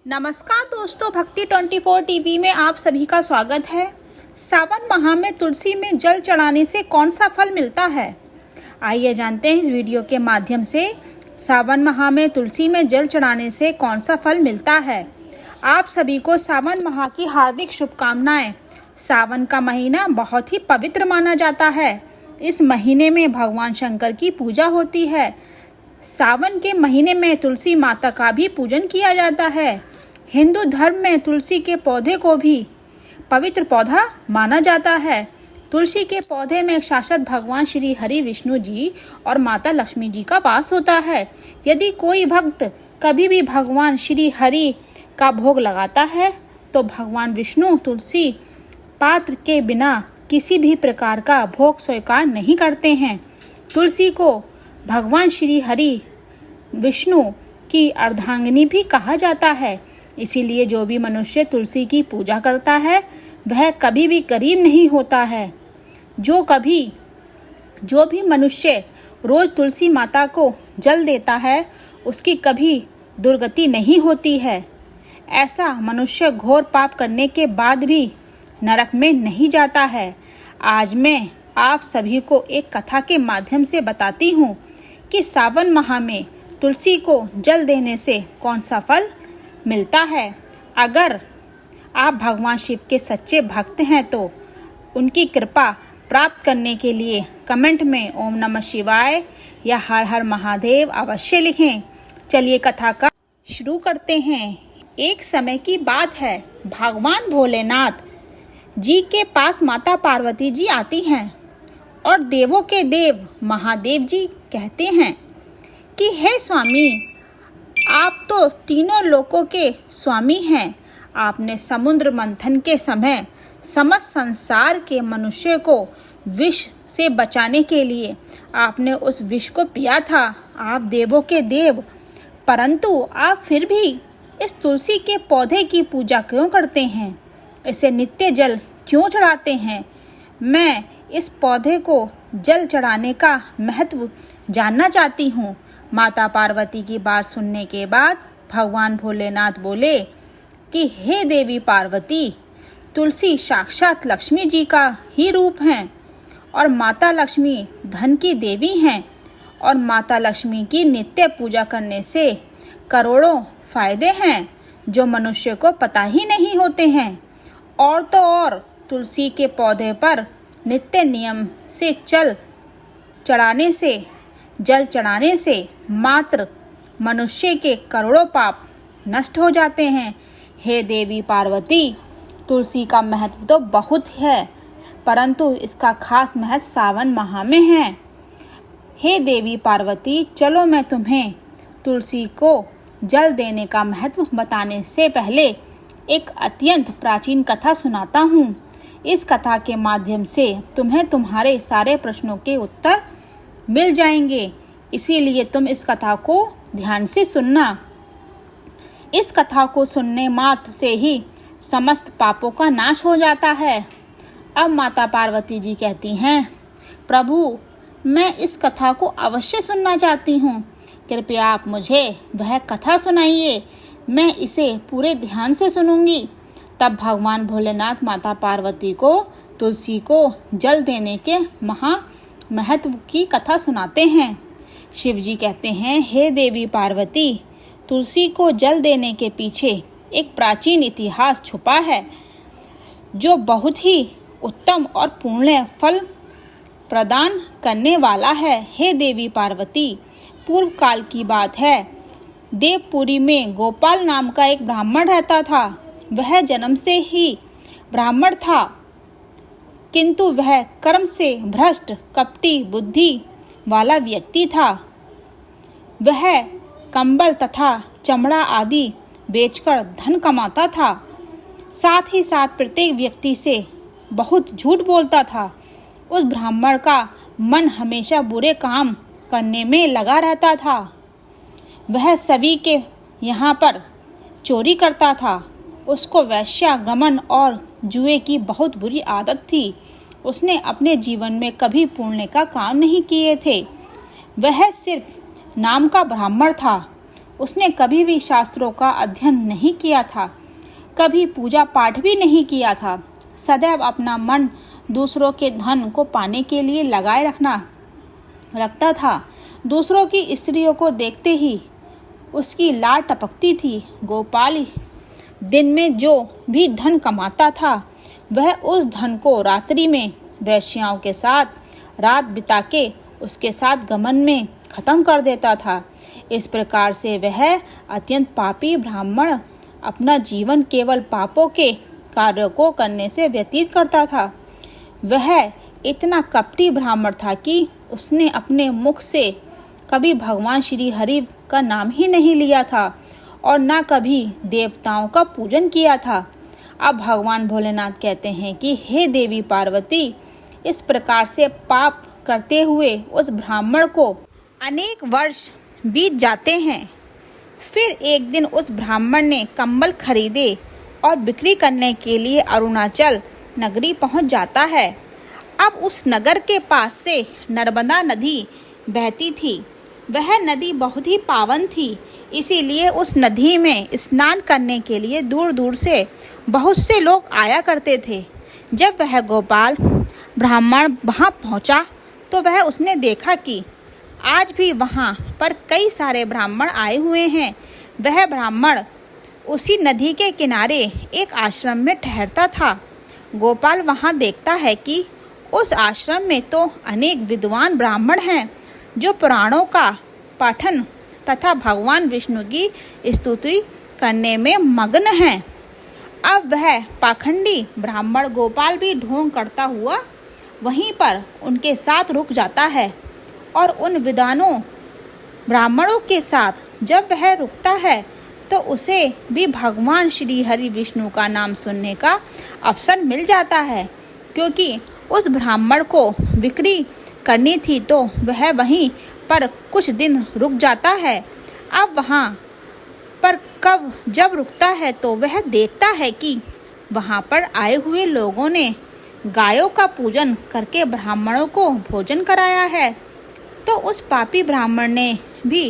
नमस्कार दोस्तों, भक्ति 24 टीवी में आप सभी का स्वागत है। सावन माह में तुलसी में जल चढ़ाने से कौन सा फल मिलता है, आइए जानते हैं इस वीडियो के माध्यम से। सावन माह में तुलसी में जल चढ़ाने से कौन सा फल मिलता है। आप सभी को सावन माह की हार्दिक शुभकामनाएं। सावन का महीना बहुत ही पवित्र माना जाता है। इस महीने में भगवान शंकर की पूजा होती है। सावन के महीने में तुलसी माता का भी पूजन किया जाता है। हिंदू धर्म में तुलसी के पौधे को भी पवित्र पौधा माना जाता है। तुलसी के पौधे में शाश्वत भगवान श्री हरि विष्णु जी और माता लक्ष्मी जी का वास होता है। यदि कोई भक्त कभी भी भगवान श्री हरि का भोग लगाता है तो भगवान विष्णु तुलसी पात्र के बिना किसी भी प्रकार का भोग स्वीकार नहीं करते हैं। तुलसी को भगवान श्री हरि विष्णु की अर्धांगिनी भी कहा जाता है। इसीलिए जो भी मनुष्य तुलसी की पूजा करता है वह कभी भी गरीब नहीं होता है। जो भी मनुष्य रोज तुलसी माता को जल देता है उसकी कभी दुर्गति नहीं होती है। ऐसा मनुष्य घोर पाप करने के बाद भी नरक में नहीं जाता है। आज मैं आप सभी को एक कथा के माध्यम से बताती हूँ कि सावन माह में तुलसी को जल देने से कौन सा फल मिलता है। अगर आप भगवान शिव के सच्चे भक्त हैं तो उनकी कृपा प्राप्त करने के लिए कमेंट में ओम नमः शिवाय या हर हर महादेव अवश्य लिखें। चलिए कथा का शुरू करते हैं। एक समय की बात है, भगवान भोलेनाथ जी के पास माता पार्वती जी आती हैं और देवों के देव महादेव जी कहते हैं कि हे स्वामी, आप तो तीनों लोकों के स्वामी हैं। आपने समुद्र मंथन के समय समस्त संसार के मनुष्य को विष से बचाने के लिए आपने उस विष को पिया था। आप देवों के देव, परंतु आप फिर भी इस तुलसी के पौधे की पूजा क्यों करते हैं? इसे नित्य जल क्यों चढ़ाते हैं? मैं इस पौधे को जल चढ़ाने का महत्व जानना चाहती हूँ। माता पार्वती की बात सुनने के बाद भगवान भोलेनाथ बोले कि हे देवी पार्वती, तुलसी साक्षात लक्ष्मी जी का ही रूप हैं और माता लक्ष्मी धन की देवी हैं और माता लक्ष्मी की नित्य पूजा करने से करोड़ों फायदे हैं जो मनुष्य को पता ही नहीं होते हैं। और तो और तुलसी के पौधे पर नित्य नियम से जल चढ़ाने से मात्र मनुष्य के करोड़ों पाप नष्ट हो जाते हैं। हे देवी पार्वती, तुलसी का महत्व तो बहुत है, परंतु इसका खास महत्व सावन माह में है। हे देवी पार्वती, चलो मैं तुम्हें तुलसी को जल देने का महत्व बताने से पहले एक अत्यंत प्राचीन कथा सुनाता हूँ। इस कथा के माध्यम से तुम्हें तुम्हारे सारे प्रश्नों के उत्तर मिल जाएंगे, इसीलिए तुम इस कथा को ध्यान से सुनना। इस कथा को सुनने मात्र से ही समस्त पापों का नाश हो जाता है। अब माता पार्वती जी कहती हैं, प्रभु, मैं इस कथा को अवश्य सुनना चाहती हूँ। कृपया आप मुझे वह कथा सुनाइए, मैं इसे पूरे ध्यान से सुनूंगी। तब भगवान भोलेनाथ माता पार्वती को तुलसी को जल देने के महत्व की कथा सुनाते हैं। शिव जी कहते हैं, हे देवी पार्वती, तुलसी को जल देने के पीछे एक प्राचीन इतिहास छुपा है जो बहुत ही उत्तम और पुण्य फल प्रदान करने वाला है। हे देवी पार्वती, पूर्व काल की बात है। देवपुरी में गोपाल नाम का एक ब्राह्मण रहता था। वह जन्म से ही ब्राह्मण था, किंतु वह कर्म से भ्रष्ट कपटी बुद्धि वाला व्यक्ति था। वह कंबल तथा चमड़ा आदि बेचकर धन कमाता था। साथ ही साथ प्रत्येक व्यक्ति से बहुत झूठ बोलता था। उस ब्राह्मण का मन हमेशा बुरे काम करने में लगा रहता था। वह सभी के यहाँ पर चोरी करता था। उसको वैश्यागमन और जुए की बहुत बुरी आदत थी। उसने अपने जीवन में कभी पुण्य का काम नहीं किए थे। वह सिर्फ नाम का ब्राह्मण था। उसने कभी भी शास्त्रों का अध्ययन नहीं किया था, कभी पूजा पाठ भी नहीं किया था। सदैव अपना मन दूसरों के धन को पाने के लिए लगाए रखता था। दूसरों की स्त्रियों को देखते ही उसकी लार टपकती थी। गोपाल दिन में जो भी धन कमाता था वह उस धन को रात्रि में वेश्याओं के साथ रात बिता के उसके साथ गमन में खत्म कर देता था। इस प्रकार से वह अत्यंत पापी ब्राह्मण अपना जीवन केवल पापों के कार्यों को करने से व्यतीत करता था। वह इतना कपटी ब्राह्मण था कि उसने अपने मुख से कभी भगवान श्री हरि का नाम ही नहीं लिया था और ना कभी देवताओं का पूजन किया था। अब भगवान भोलेनाथ कहते हैं कि हे देवी पार्वती, इस प्रकार से पाप करते हुए उस ब्राह्मण को अनेक वर्ष बीत जाते हैं। फिर एक दिन उस ब्राह्मण ने कंबल खरीदे और बिक्री करने के लिए अरुणाचल नगरी पहुंच जाता है। अब उस नगर के पास से नर्मदा नदी बहती थी। वह नदी बहुत ही पावन थी, इसीलिए उस नदी में स्नान करने के लिए दूर दूर से बहुत से लोग आया करते थे। जब वह गोपाल ब्राह्मण वहां पहुंचा तो वह उसने देखा कि आज भी वहां पर कई सारे ब्राह्मण आए हुए हैं। वह ब्राह्मण उसी नदी के किनारे एक आश्रम में ठहरता था। गोपाल वहां देखता है कि उस आश्रम में तो अनेक विद्वान ब्राह्मण हैं जो पुराणों का पाठन तथा भगवान विष्णु की स्तुति करने में मग्न हैं। अब वह पाखंडी ब्राह्मण गोपाल भी ढोंग करता हुआ वहीं पर उनके साथ रुक जाता है और उन विद्वानों ब्राह्मणों के साथ जब वह रुकता है तो उसे भी भगवान श्री हरि विष्णु का नाम सुनने का अवसर मिल जाता है। क्योंकि उस ब्राह्मण को बिक्री करनी थी तो वह वहीं पर कुछ दिन रुक जाता है। अब वहाँ पर जब रुकता है तो वह देखता है कि वहाँ पर आए हुए लोगों ने गायों का पूजन करके ब्राह्मणों को भोजन कराया है। तो उस पापी ब्राह्मण ने भी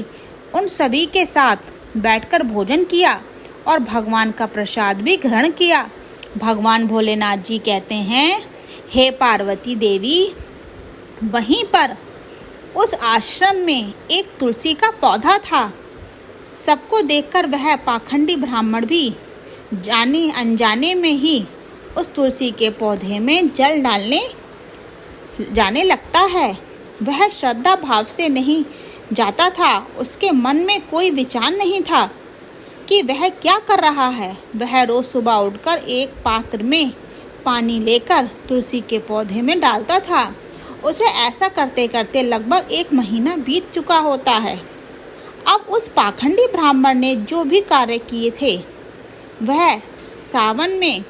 उन सभी के साथ बैठकर भोजन किया और भगवान का प्रसाद भी ग्रहण किया। भगवान भोलेनाथ जी कहते हैं, हे पार्वती देवी, वहीं पर उस आश्रम में एक तुलसी का पौधा था। सबको देखकर वह पाखंडी ब्राह्मण भी जाने अनजाने में ही उस तुलसी के पौधे में जल डालने जाने लगता है। वह श्रद्धा भाव से नहीं जाता था। उसके मन में कोई विचार नहीं था कि वह क्या कर रहा है। वह रोज सुबह उठकर एक पात्र में पानी लेकर तुलसी के पौधे में डालता था। उसे ऐसा करते करते लगभग 1 महीना बीत चुका होता है। अब उस पाखंडी ब्राह्मण ने जो भी कार्य किए थे वह सावन में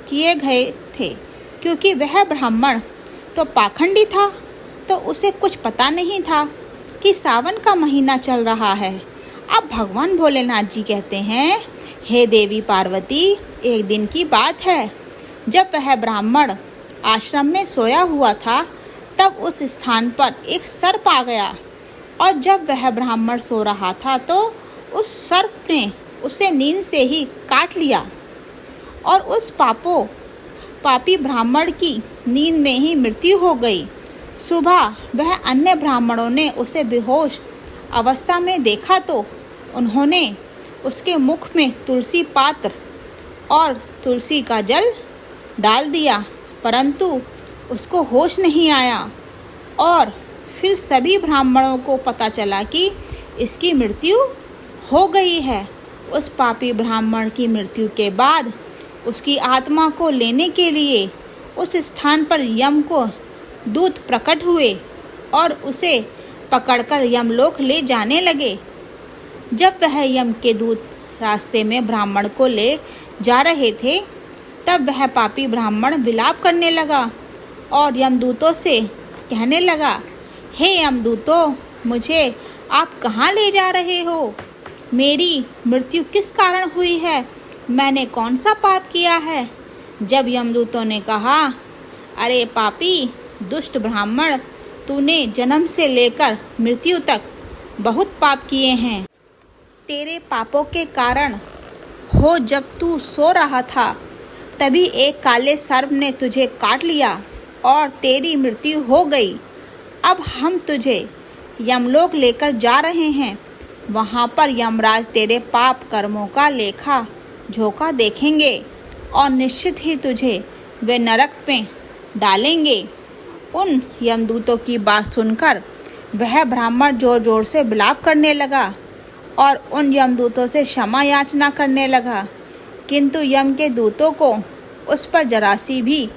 किए गए थे। क्योंकि वह ब्राह्मण तो पाखंडी था तो उसे कुछ पता नहीं था कि सावन का महीना चल रहा है। अब भगवान भोलेनाथ जी कहते हैं, हे देवी पार्वती, एक दिन की बात है जब वह ब्राह्मण आश्रम में सोया हुआ था तब उस स्थान पर एक सर्प आ गया और जब वह ब्राह्मण सो रहा था तो उस सर्प ने उसे नींद से ही काट लिया और उस पापी ब्राह्मण की नींद में ही मृत्यु हो गई। सुबह वह अन्य ब्राह्मणों ने उसे बेहोश अवस्था में देखा तो उन्होंने उसके मुख में तुलसी पात्र और तुलसी का जल डाल दिया, परंतु उसको होश नहीं आया। और फिर सभी ब्राह्मणों को पता चला कि इसकी मृत्यु हो गई है। उस पापी ब्राह्मण की मृत्यु के बाद उसकी आत्मा को लेने के लिए उस स्थान पर यम को दूत प्रकट हुए और उसे पकड़कर यमलोक ले जाने लगे। जब वह यम के दूत रास्ते में ब्राह्मण को ले जा रहे थे तब वह पापी ब्राह्मण विलाप करने लगा और यमदूतों से कहने लगा, हे यमदूतों, मुझे आप कहाँ ले जा रहे हो? मेरी मृत्यु किस कारण हुई है? मैंने कौन सा पाप किया है? जब यमदूतों ने कहा, अरे पापी दुष्ट ब्राह्मण, तूने जन्म से लेकर मृत्यु तक बहुत पाप किए हैं। तेरे पापों के कारण हो जब तू सो रहा था, तभी एक काले सर्प ने तुझे काट लिया और तेरी मृत्यु हो गई। अब हम तुझे यमलोक लेकर जा रहे हैं। वहाँ पर यमराज तेरे पाप कर्मों का लेखा जोखा देखेंगे और निश्चित ही तुझे वे नरक में डालेंगे। उन यमदूतों की बात सुनकर वह ब्राह्मण जोर जोर से विलाप करने लगा और उन यमदूतों से क्षमा याचना करने लगा, किंतु यम के दूतों को उस पर जरा सी भी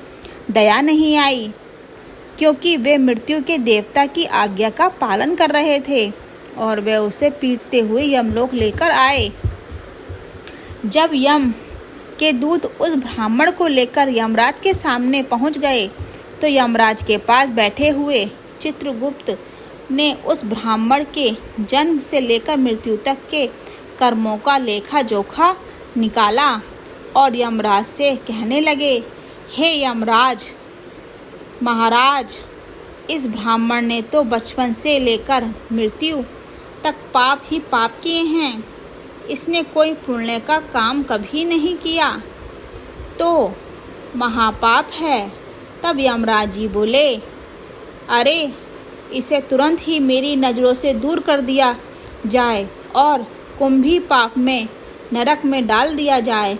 दया नहीं आई, क्योंकि वे मृत्यु के देवता की आज्ञा का पालन कर रहे थे और वे उसे पीटते हुए यमलोक लेकर आए। जब यम के दूत उस ब्राह्मण को लेकर यमराज के सामने पहुंच गए, तो यमराज के पास बैठे हुए चित्रगुप्त ने उस ब्राह्मण के जन्म से लेकर मृत्यु तक के कर्मों का लेखा जोखा निकाला और यमराज से कहने लगे, हे यमराज महाराज, इस ब्राह्मण ने तो बचपन से लेकर मृत्यु तक पाप ही पाप किए हैं। इसने कोई पुण्य का काम कभी नहीं किया, तो महापाप है। तब यमराज जी बोले, अरे इसे तुरंत ही मेरी नज़रों से दूर कर दिया जाए और कुंभी पाप में नरक में डाल दिया जाए।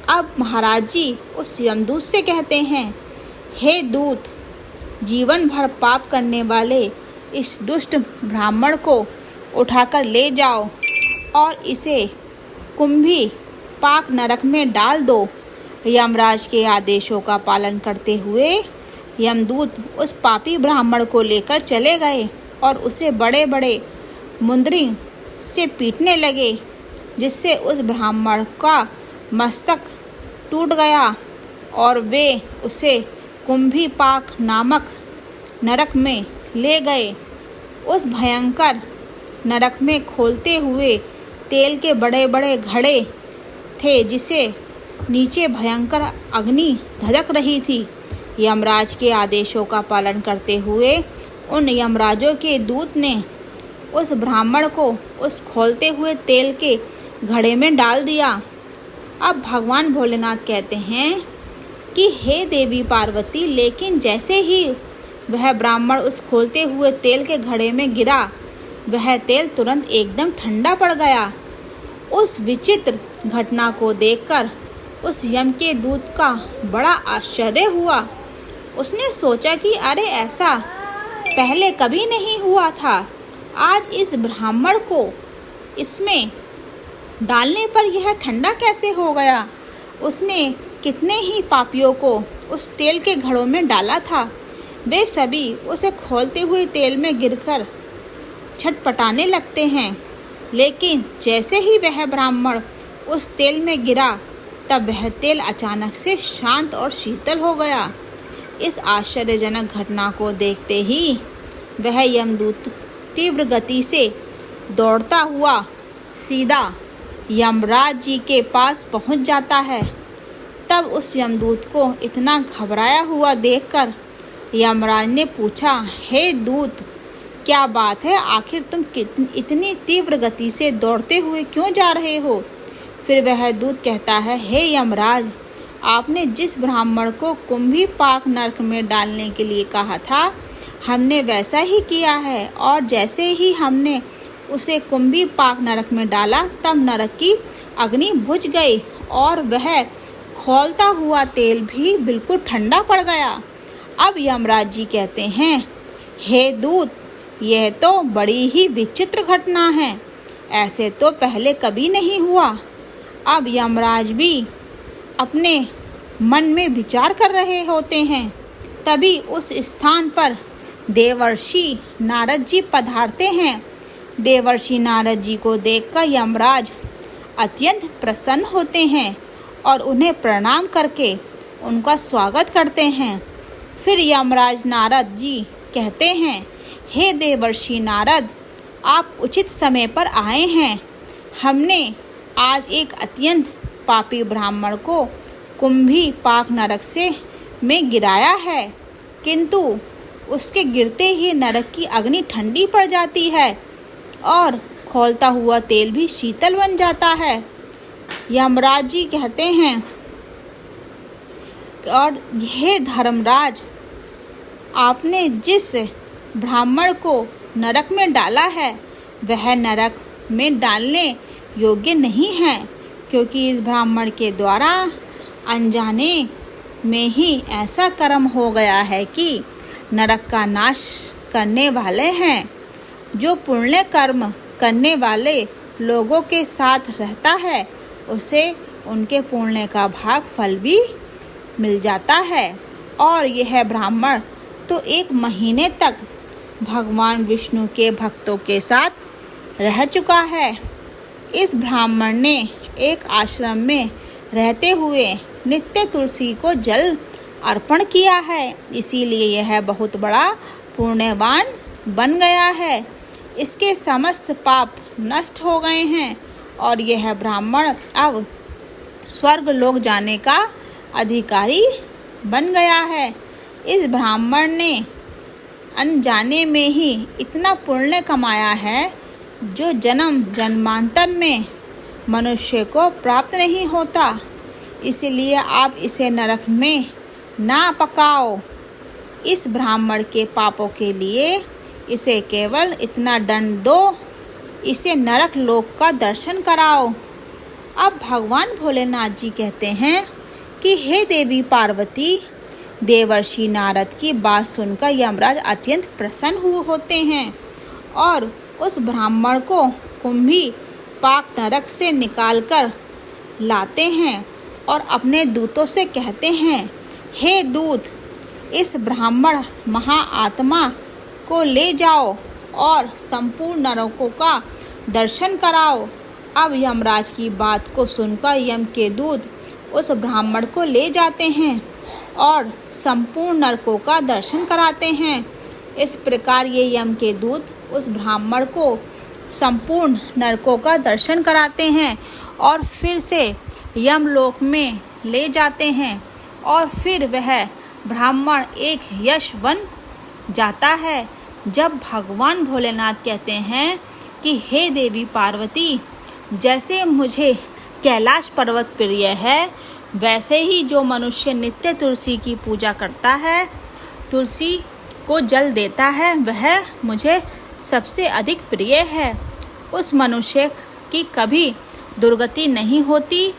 अब महाराज जी उस यमदूत से कहते हैं, हे दूत, जीवन भर पाप करने वाले इस दुष्ट ब्राह्मण को उठाकर ले जाओ और इसे कुंभी पाक नरक में डाल दो। यमराज के आदेशों का पालन करते हुए यमदूत उस पापी ब्राह्मण को लेकर चले गए और उसे बड़े बड़े मुंदरी से पीटने लगे, जिससे उस ब्राह्मण का मस्तक टूट गया और वे उसे कुंभी पाक नामक नरक में ले गए। उस भयंकर नरक में खोलते हुए तेल के बड़े बड़े घड़े थे, जिसे नीचे भयंकर अग्नि धधक रही थी। यमराज के आदेशों का पालन करते हुए उन यमराजों के दूत ने उस ब्राह्मण को उस खोलते हुए तेल के घड़े में डाल दिया। अब भगवान भोलेनाथ कहते हैं कि हे देवी पार्वती, लेकिन जैसे ही वह ब्राह्मण उस खोलते हुए तेल के घड़े में गिरा, वह तेल तुरंत एकदम ठंडा पड़ गया। उस विचित्र घटना को देखकर उस यम के दूत का बड़ा आश्चर्य हुआ। उसने सोचा कि अरे ऐसा पहले कभी नहीं हुआ था। आज इस ब्राह्मण को इसमें डालने पर यह ठंडा कैसे हो गया? उसने कितने ही पापियों को उस तेल के घड़ों में डाला था। वे सभी उसे खोलते हुए तेल में गिरकर छटपटाने लगते हैं, लेकिन जैसे ही वह ब्राह्मण उस तेल में गिरा, तब वह तेल अचानक से शांत और शीतल हो गया। इस आश्चर्यजनक घटना को देखते ही वह यमदूत तीव्र गति से दौड़ता हुआ सीधा यमराज जी के पास पहुंच जाता है। तब उस यमदूत को इतना घबराया हुआ देखकर यमराज ने पूछा, हे दूत, क्या बात है? आखिर तुम इतनी तीव्र गति से दौड़ते हुए क्यों जा रहे हो? फिर वह दूत कहता है, हे यमराज, आपने जिस ब्राह्मण को कुंभी पाक नरक में डालने के लिए कहा था, हमने वैसा ही किया है और जैसे ही हमने उसे कुंभी पाक नरक में डाला, तब नरक की अग्नि बुझ गई और वह खौलता हुआ तेल भी बिल्कुल ठंडा पड़ गया। अब यमराज जी कहते हैं, हे दूत, यह तो बड़ी ही विचित्र घटना है। ऐसे तो पहले कभी नहीं हुआ। अब यमराज भी अपने मन में विचार कर रहे होते हैं। तभी उस स्थान पर देवर्षि नारद जी पधारते हैं। देवर्षि नारद जी को देखकर यमराज अत्यंत प्रसन्न होते हैं और उन्हें प्रणाम करके उनका स्वागत करते हैं। फिर यमराज नारद जी कहते हैं, हे देवर्षि नारद, आप उचित समय पर आए हैं। हमने आज एक अत्यंत पापी ब्राह्मण को कुंभी पाक नरक में गिराया है, किंतु उसके गिरते ही नरक की अग्नि ठंडी पड़ जाती है और खौलता हुआ तेल भी शीतल बन जाता है। यमराज जी कहते हैं, और हे धर्मराज, आपने जिस ब्राह्मण को नरक में डाला है वह नरक में डालने योग्य नहीं है, क्योंकि इस ब्राह्मण के द्वारा अनजाने में ही ऐसा कर्म हो गया है कि नरक का नाश करने वाले हैं। जो पुण्य कर्म करने वाले लोगों के साथ रहता है उसे उनके पुण्य का भाग फल भी मिल जाता है। और यह ब्राह्मण तो 1 महीने तक भगवान विष्णु के भक्तों के साथ रह चुका है। इस ब्राह्मण ने एक आश्रम में रहते हुए नित्य तुलसी को जल अर्पण किया है, इसीलिए यह बहुत बड़ा पुण्यवान बन गया है। इसके समस्त पाप नष्ट हो गए हैं और यह ब्राह्मण अब स्वर्ग लोक जाने का अधिकारी बन गया है। इस ब्राह्मण ने अनजाने में ही इतना पुण्य कमाया है जो जन्म जन्मांतर में मनुष्य को प्राप्त नहीं होता। इसलिए आप इसे नरक में ना पकाओ। इस ब्राह्मण के पापों के लिए इसे केवल इतना दंड दो, इसे नरक लोक का दर्शन कराओ। अब भगवान भोलेनाथ जी कहते हैं कि हे देवी पार्वती, देवर्षि नारद की बात सुनकर यमराज अत्यंत प्रसन्न होते हैं और उस ब्राह्मण को कुंभी पाक नरक से निकालकर लाते हैं और अपने दूतों से कहते हैं, हे दूत, इस ब्राह्मण महाआत्मा को ले जाओ और संपूर्ण नरकों का दर्शन कराओ। अब यमराज की बात को सुनकर यम के दूत उस ब्राह्मण को ले जाते हैं और संपूर्ण नरकों का दर्शन कराते हैं। इस प्रकार ये यम के दूत उस ब्राह्मण को संपूर्ण नरकों का दर्शन कराते हैं और फिर से यमलोक में ले जाते हैं और फिर वह ब्राह्मण एक यश बन जाता है। जब भगवान भोलेनाथ कहते हैं कि हे देवी पार्वती, जैसे मुझे कैलाश पर्वत प्रिय है, वैसे ही जो मनुष्य नित्य तुलसी की पूजा करता है, तुलसी को जल देता है, वह मुझे सबसे अधिक प्रिय है। उस मनुष्य की कभी दुर्गति नहीं होती,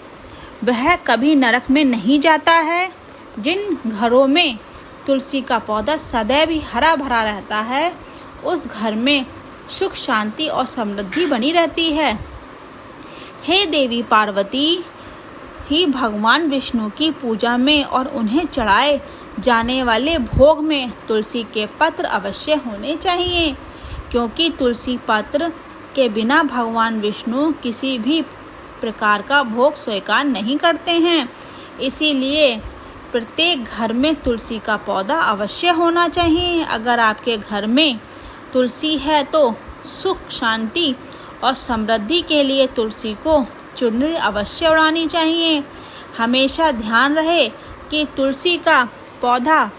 वह कभी नरक में नहीं जाता है। जिन घरों में तुलसी का पौधा सदैव ही हरा भरा रहता है, उस घर में सुख शांति और समृद्धि बनी रहती है। हे देवी पार्वती, ही भगवान विष्णु की पूजा में और उन्हें चढ़ाए जाने वाले भोग में तुलसी के पत्र अवश्य होने चाहिए, क्योंकि तुलसी पत्र के बिना भगवान विष्णु किसी भी प्रकार का भोग स्वीकार नहीं करते हैं। इसीलिए प्रत्येक घर में तुलसी का पौधा अवश्य होना चाहिए। अगर आपके घर में तुलसी है तो सुख शांति और समृद्धि के लिए तुलसी को चुनरी अवश्य उड़ानी चाहिए। हमेशा ध्यान रहे कि तुलसी का पौधा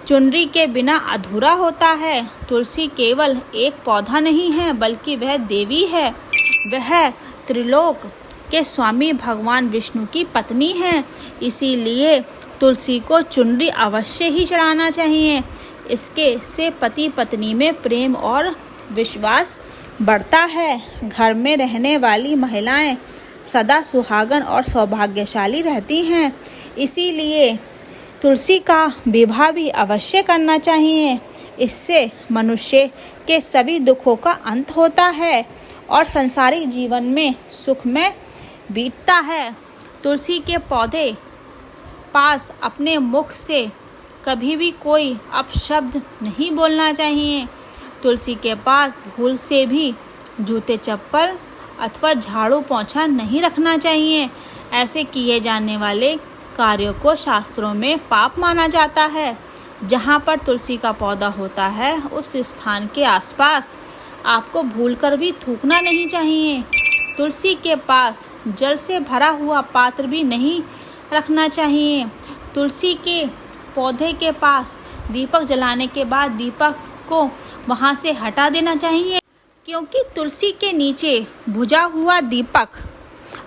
चुनरी के बिना अधूरा होता है। तुलसी केवल एक पौधा नहीं है, बल्कि वह देवी है। वह त्रिलोक के स्वामी भगवान विष्णु की पत्नी है। इसीलिए तुलसी को चुनरी अवश्य ही चढ़ाना चाहिए। इसके से पति पत्नी में प्रेम और विश्वास बढ़ता है। घर में रहने वाली महिलाएं सदा सुहागन और सौभाग्यशाली रहती हैं। इसीलिए तुलसी का विवाह भी अवश्य करना चाहिए। इससे मनुष्य के सभी दुखों का अंत होता है और सांसारिक जीवन में सुख में बीतता है। तुलसी के पौधे पास अपने मुख से कभी भी कोई अपशब्द नहीं बोलना चाहिए। तुलसी के पास भूल से भी जूते चप्पल अथवा झाड़ू पोंछा नहीं रखना चाहिए। ऐसे किए जाने वाले कार्यों को शास्त्रों में पाप माना जाता है। जहाँ पर तुलसी का पौधा होता है, उस स्थान के आसपास आपको भूलकर भी थूकना नहीं चाहिए। तुलसी के पास जल से भरा हुआ पात्र भी नहीं रखना चाहिए। तुलसी के पौधे के पास दीपक जलाने के बाद दीपक को वहाँ से हटा देना चाहिए। क्योंकि तुलसी के नीचे बुझा हुआ दीपक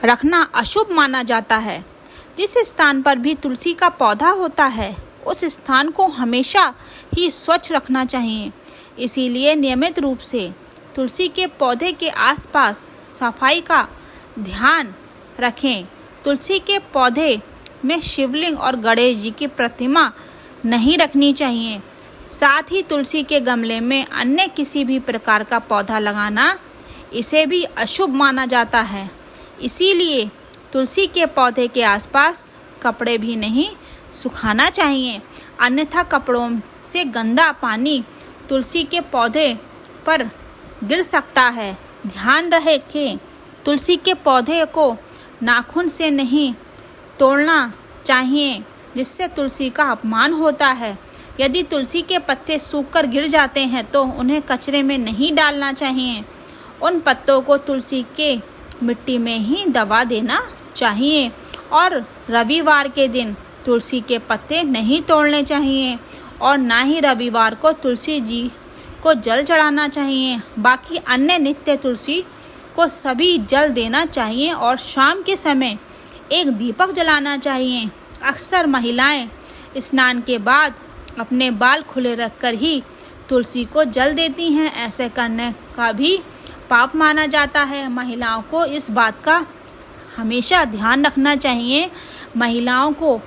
रखना अशुभ माना जाता है। जिस स्थान पर भी तुलसी का पौधा होता है उस स्थान को हमेशा ही स्वच्छ रखना चाहिए। इसीलिए नियमित रूप से तुलसी के पौधे के आसपास सफाई का ध्यान रखें। तुलसी के पौधे में शिवलिंग और गणेश जी की प्रतिमा नहीं रखनी चाहिए। साथ ही तुलसी के गमले में अन्य किसी भी प्रकार का पौधा लगाना इसे भी अशुभ माना जाता है। इसीलिए तुलसी के पौधे के आसपास कपड़े भी नहीं सुखाना चाहिए, अन्यथा कपड़ों से गंदा पानी तुलसी के पौधे पर गिर सकता है। ध्यान रहे कि तुलसी के पौधे को नाखून से नहीं तोड़ना चाहिए, जिससे तुलसी का अपमान होता है। यदि तुलसी के पत्ते सूखकर गिर जाते हैं तो उन्हें कचरे में नहीं डालना चाहिए। उन पत्तों को तुलसी के मिट्टी में ही दबा देना चाहिए और रविवार के दिन तुलसी के पत्ते नहीं तोड़ने चाहिए और ना ही रविवार को तुलसी जी को जल चढ़ाना चाहिए। बाकी अन्य नित्य तुलसी को सभी जल देना चाहिए और शाम के समय एक दीपक जलाना चाहिए। अक्सर महिलाएं स्नान के बाद अपने बाल खुले रखकर ही तुलसी को जल देती हैं। ऐसे करने का भी पाप माना जाता है। महिलाओं को इस बात का हमेशा ध्यान रखना चाहिए। महिलाओं को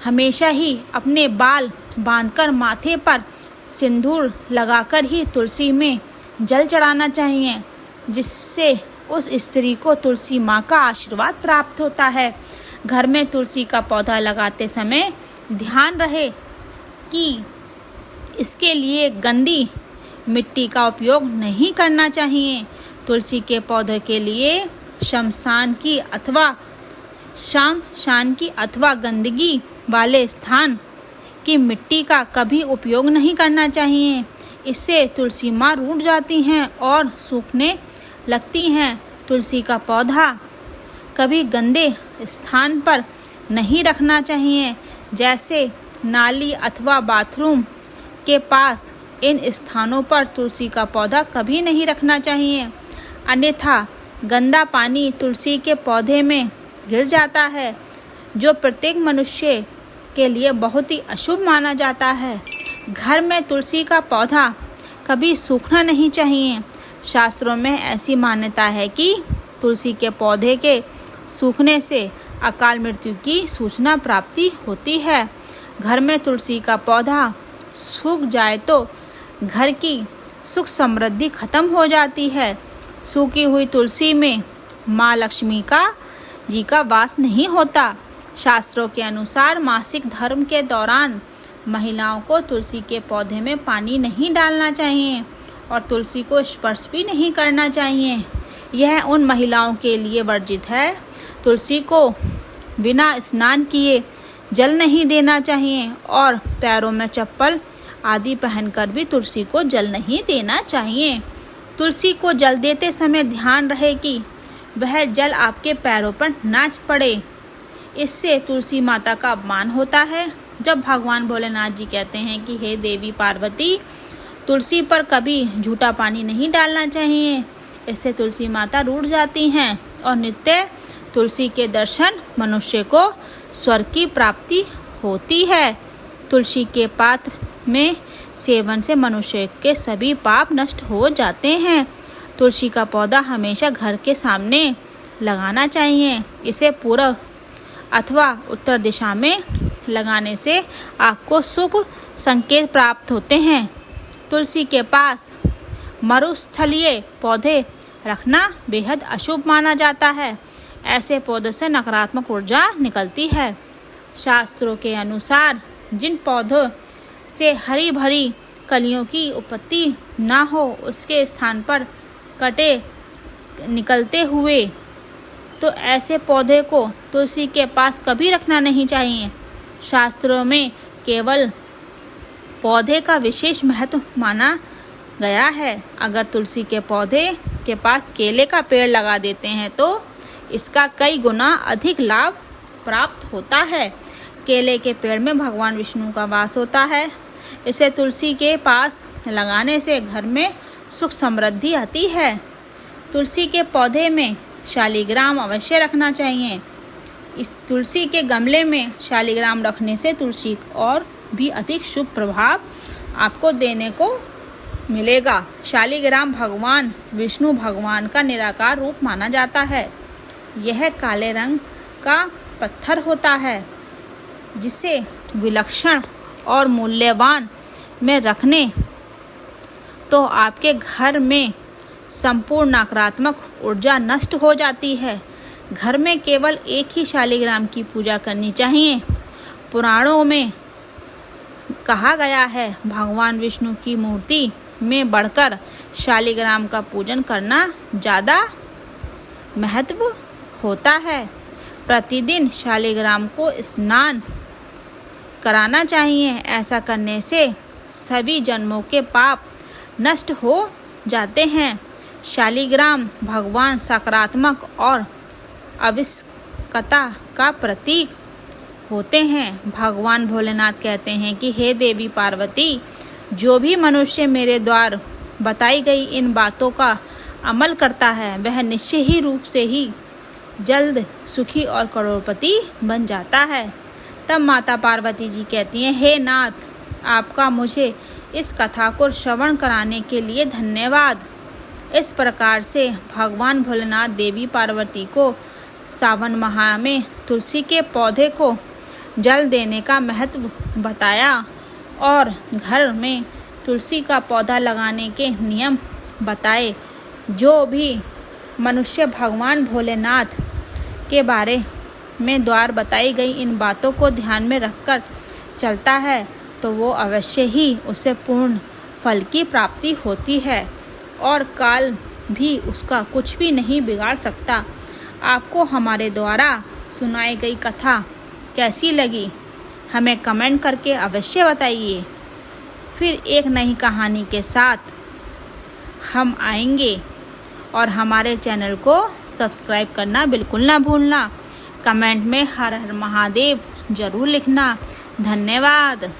हमेशा ही अपने बाल बांधकर माथे पर सिंदूर लगाकर ही तुलसी में जल चढ़ाना चाहिए, जिससे उस स्त्री को तुलसी माँ का आशीर्वाद प्राप्त होता है। घर में तुलसी का पौधा लगाते समय ध्यान रहे कि इसके लिए गंदी मिट्टी का उपयोग नहीं करना चाहिए। तुलसी के पौधे के लिए शमशान की अथवा गंदगी वाले स्थान की मिट्टी का कभी उपयोग नहीं करना चाहिए। इससे तुलसी माँ रूठ जाती हैं और सूखने लगती हैं। तुलसी का पौधा कभी गंदे स्थान पर नहीं रखना चाहिए, जैसे नाली अथवा बाथरूम के पास। इन स्थानों पर तुलसी का पौधा कभी नहीं रखना चाहिए, अन्यथा गंदा पानी तुलसी के पौधे में गिर जाता है, जो प्रत्येक मनुष्य के लिए बहुत ही अशुभ माना जाता है। घर में तुलसी का पौधा कभी सूखना नहीं चाहिए। शास्त्रों में ऐसी मान्यता है कि तुलसी के पौधे के सूखने से अकाल मृत्यु की सूचना प्राप्ति होती है। घर में तुलसी का पौधा सूख जाए तो घर की सुख समृद्धि खत्म हो जाती है। सूखी हुई तुलसी में माँ लक्ष्मी जी का वास नहीं होता। शास्त्रों के अनुसार मासिक धर्म के दौरान महिलाओं को तुलसी के पौधे में पानी नहीं डालना चाहिए और तुलसी को स्पर्श भी नहीं करना चाहिए। यह उन महिलाओं के लिए वर्जित है। तुलसी को बिना स्नान किए जल नहीं देना चाहिए और पैरों में चप्पल आदि पहनकर भी तुलसी को जल नहीं देना चाहिए। तुलसी को जल देते समय ध्यान रहे कि वह जल आपके पैरों पर ना पड़े, इससे तुलसी माता का अपमान होता है। जब भगवान भोलेनाथ जी कहते हैं कि हे देवी पार्वती, तुलसी पर कभी झूठा पानी नहीं डालना चाहिए, इससे तुलसी माता रूठ जाती हैं और नित्य तुलसी के दर्शन मनुष्य को स्वर्ग की प्राप्ति होती है। तुलसी के पात्र में सेवन से मनुष्य के सभी पाप नष्ट हो जाते हैं। तुलसी का पौधा हमेशा घर के सामने लगाना चाहिए। इसे पूर्व अथवा उत्तर दिशा में लगाने से आपको शुभ संकेत प्राप्त होते हैं। तुलसी के पास मरुस्थलीय पौधे रखना बेहद अशुभ माना जाता है। ऐसे पौधों से नकारात्मक ऊर्जा निकलती है। शास्त्रों के अनुसार जिन पौधों से हरी भरी कलियों की उत्पत्ति ना हो, उसके स्थान पर कटे निकलते हुए तो ऐसे पौधे को तुलसी के पास कभी रखना नहीं चाहिए। शास्त्रों में केवल पौधे का विशेष महत्व माना गया है। अगर तुलसी के पौधे के पास केले का पेड़ लगा देते हैं तो इसका कई गुना अधिक लाभ प्राप्त होता है। केले के पेड़ में भगवान विष्णु का वास होता है। इसे तुलसी के पास लगाने से घर में सुख समृद्धि आती है। तुलसी के पौधे में शालिग्राम अवश्य रखना चाहिए। इस तुलसी के गमले में शालिग्राम रखने से तुलसी और भी अधिक शुभ प्रभाव आपको देने को मिलेगा। शालिग्राम भगवान विष्णु भगवान का निराकार रूप माना जाता है। यह काले रंग का पत्थर होता है, जिसे विलक्षण और मूल्यवान में रखने तो आपके घर में संपूर्ण नकारात्मक ऊर्जा नष्ट हो जाती है। घर में केवल एक ही शालिग्राम की पूजा करनी चाहिए। पुराणों में कहा गया है, भगवान विष्णु की मूर्ति में बढ़कर शालिग्राम का पूजन करना ज़्यादा महत्व होता है। प्रतिदिन शालिग्राम को स्नान कराना चाहिए। ऐसा करने से सभी जन्मों के पाप नष्ट हो जाते हैं। शालिग्राम भगवान सकारात्मक और अविष्कता का प्रतीक होते हैं। भगवान भोलेनाथ कहते हैं कि हे देवी पार्वती, जो भी मनुष्य मेरे द्वारा बताई गई इन बातों का अमल करता है, वह निश्चय ही रूप से ही जल्द सुखी और करोड़पति बन जाता है। तब माता पार्वती जी कहती हैं, हे नाथ, आपका मुझे इस कथा को श्रवण कराने के लिए धन्यवाद। इस प्रकार से भगवान भोलेनाथ देवी पार्वती को सावन माह में तुलसी के पौधे को जल देने का महत्व बताया और घर में तुलसी का पौधा लगाने के नियम बताए। जो भी मनुष्य भगवान भोलेनाथ के बारे में द्वारा बताई गई इन बातों को ध्यान में रखकर चलता है, तो वो अवश्य ही उसे पूर्ण फल की प्राप्ति होती है और काल भी उसका कुछ भी नहीं बिगाड़ सकता। आपको हमारे द्वारा सुनाई गई कथा कैसी लगी, हमें कमेंट करके अवश्य बताइए। फिर एक नई कहानी के साथ हम आएंगे और हमारे चैनल को सब्सक्राइब करना बिल्कुल ना भूलना। कमेंट में हर हर महादेव जरूर लिखना। धन्यवाद।